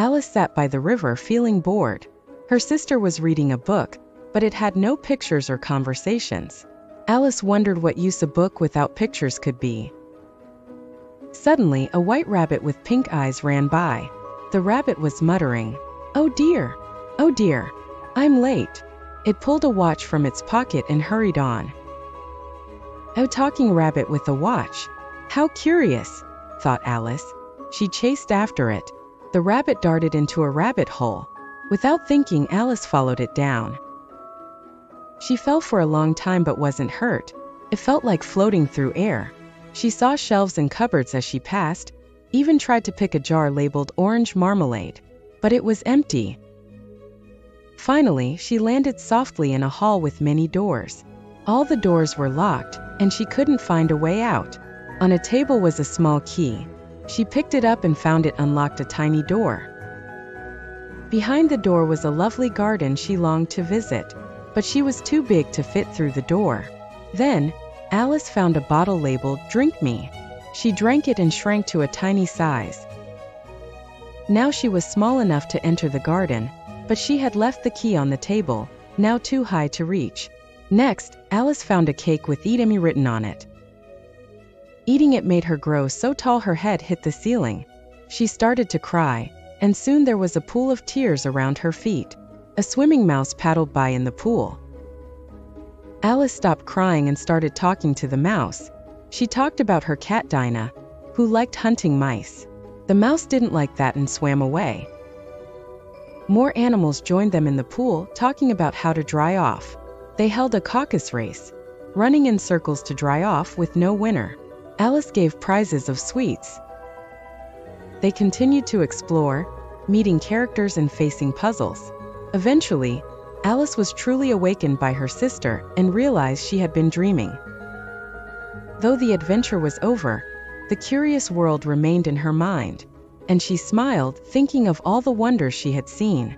Alice sat by the river feeling bored. Her sister was reading a book, but it had no pictures or conversations. Alice wondered what use a book without pictures could be. Suddenly, a white rabbit with pink eyes ran by. The rabbit was muttering, "Oh dear! Oh dear! I'm late." It pulled a watch from its pocket and hurried on. "A talking rabbit with a watch. How curious," thought Alice. She chased after it. The rabbit darted into a rabbit hole. Without thinking, Alice followed it down. She fell for a long time but wasn't hurt. It felt like floating through air. She saw shelves and cupboards as she passed, even tried to pick a jar labeled orange marmalade, but it was empty. Finally, she landed softly in a hall with many doors. All the doors were locked, and she couldn't find a way out. On a table was a small key. She picked it up and found it unlocked a tiny door. Behind the door was a lovely garden she longed to visit, but she was too big to fit through the door. Then, Alice found a bottle labeled "Drink Me." She drank it and shrank to a tiny size. Now she was small enough to enter the garden, but she had left the key on the table, now too high to reach. Next, Alice found a cake with "Eat Me" written on it. Eating it made her grow so tall her head hit the ceiling. She started to cry, and soon there was a pool of tears around her feet. A swimming mouse paddled by in the pool. Alice stopped crying and started talking to the mouse. She talked about her cat Dinah, who liked hunting mice. The mouse didn't like that and swam away. More animals joined them in the pool, talking about how to dry off. They held a caucus race, running in circles to dry off with no winner. Alice gave prizes of sweets. They continued to explore, meeting characters and facing puzzles. Eventually, Alice was truly awakened by her sister and realized she had been dreaming. Though the adventure was over, the curious world remained in her mind, and she smiled, thinking of all the wonders she had seen.